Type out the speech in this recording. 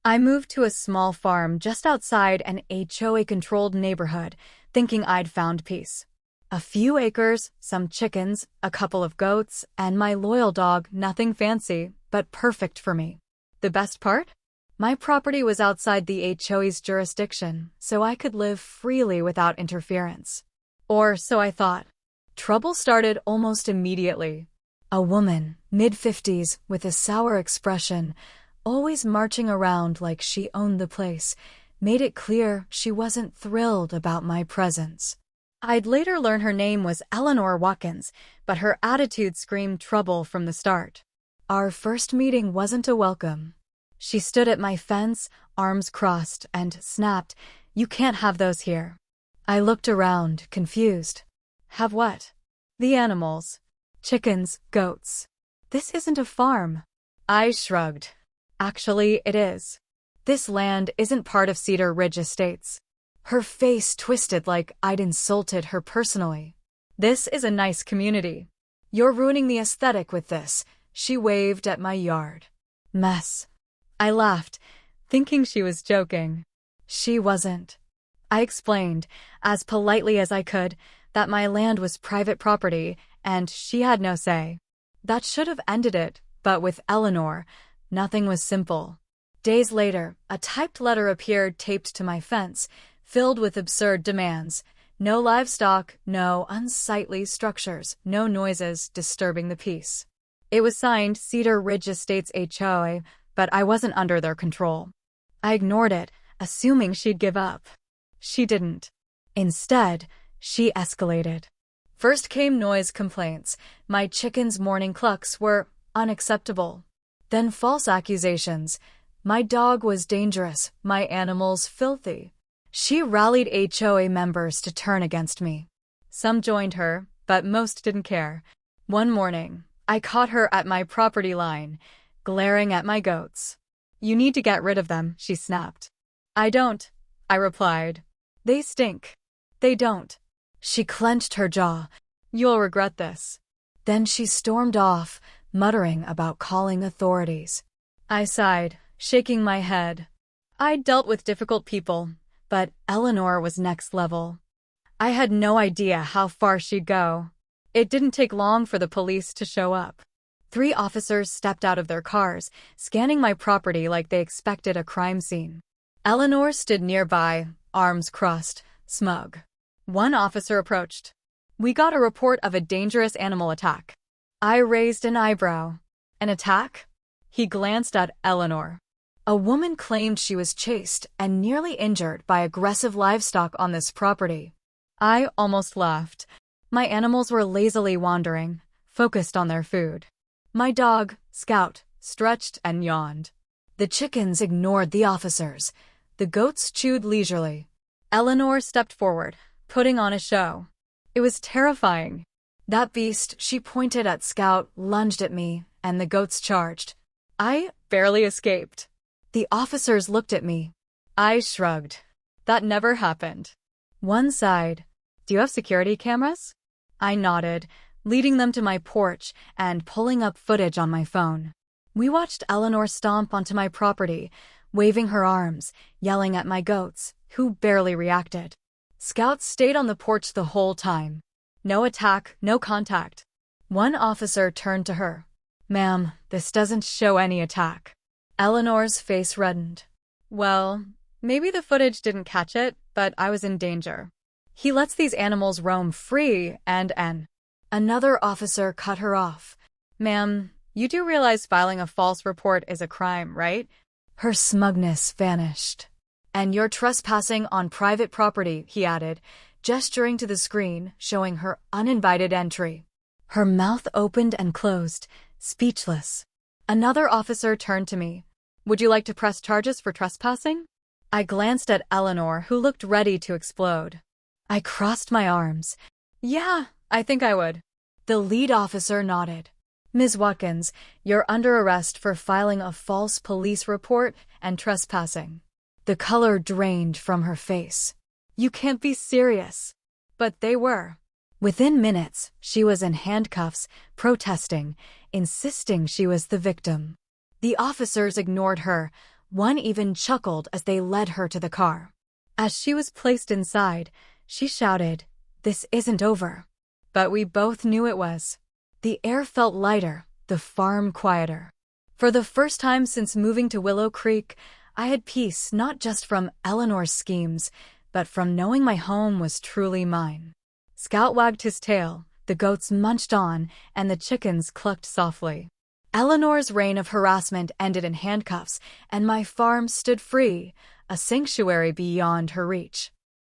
I moved to a small farm just outside an HOA-controlled neighborhood, thinking I'd found peace. A few acres, some chickens, a couple of goats, and my loyal dog, nothing fancy, but perfect for me. The best part? My property was outside the HOA's jurisdiction, so I could live freely without interference. Or so I thought. Trouble started almost immediately. A woman, mid-50s, with a sour expression, always marching around like she owned the place, made it clear she wasn't thrilled about my presence. I'd later learn her name was Eleanor Watkins, but her attitude screamed trouble from the start. Our first meeting wasn't a welcome. She stood at my fence, arms crossed, and snapped, "You can't have those here." I looked around, confused. Have what? The animals. Chickens, goats. This isn't a farm. I shrugged. Actually, it is. This land isn't part of Cedar Ridge Estates. Her face twisted like I'd insulted her personally. This is a nice community. You're ruining the aesthetic with this. She waved at my yard. Mess. I laughed, thinking she was joking. She wasn't. I explained, as politely as I could, that my land was private property and she had no say. That should have ended it, but with Eleanor, nothing was simple. Days later, a typed letter appeared taped to my fence, filled with absurd demands. No livestock, no unsightly structures, no noises disturbing the peace. It was signed Cedar Ridge Estates HOA, but I wasn't under their control. I ignored it, assuming she'd give up. She didn't. Instead, she escalated. First came noise complaints. My chickens' morning clucks were unacceptable. Then false accusations. My dog was dangerous, my animals filthy. She rallied HOA members to turn against me. Some joined her, but most didn't care. One morning, I caught her at my property line, glaring at my goats. "You need to get rid of them," she snapped. "I don't," I replied. "They stink." "They don't." She clenched her jaw. "You'll regret this." Then she stormed off, muttering about calling authorities. I sighed, shaking my head. I'd dealt with difficult people, but Eleanor was next level. I had no idea how far she'd go. It didn't take long for the police to show up. 3 officers stepped out of their cars, scanning my property like they expected a crime scene. Eleanor stood nearby, arms crossed, smug. One officer approached. "We got a report of a dangerous animal attack." I raised an eyebrow. "An attack?" He glanced at Eleanor. "A woman claimed she was chased and nearly injured by aggressive livestock on this property." I almost laughed. My animals were lazily wandering, focused on their food. My dog, Scout, stretched and yawned. The chickens ignored the officers. The goats chewed leisurely. Eleanor stepped forward, putting on a show. It was terrifying. That beast, she pointed at Scout, lunged at me, and the goats charged. I barely escaped. The officers looked at me. I shrugged. That never happened. One sighed. "Do you have security cameras?" I nodded, leading them to my porch and pulling up footage on my phone. We watched Eleanor stomp onto my property, waving her arms, yelling at my goats, who barely reacted. Scout stayed on the porch the whole time. No attack, no contact. One officer turned to her. "Ma'am, this doesn't show any attack." Eleanor's face reddened. "Well, maybe the footage didn't catch it, but I was in danger. He lets these animals roam free and Another officer cut her off. "Ma'am, you do realize filing a false report is a crime, right?" Her smugness vanished. "And you're trespassing on private property," he added, gesturing to the screen, showing her uninvited entry. Her mouth opened and closed, speechless. Another officer turned to me. "Would you like to press charges for trespassing?" I glanced at Eleanor, who looked ready to explode. I crossed my arms. "Yeah, I think I would." The lead officer nodded. "Ms. Watkins, you're under arrest for filing a false police report and trespassing." The color drained from her face. "You can't be serious." But they were. Within minutes, she was in handcuffs, protesting, insisting she was the victim. The officers ignored her, One even chuckled as they led her to the car. As she was placed inside, she shouted, "This isn't over." But we both knew it was. The air felt lighter, the farm quieter. For the first time since moving to Willow Creek, I had peace not just from Eleanor's schemes, but from knowing my home was truly mine. Scout wagged his tail, the goats munched on, and the chickens clucked softly. Eleanor's reign of harassment ended in handcuffs, and my farm stood free, a sanctuary beyond her reach.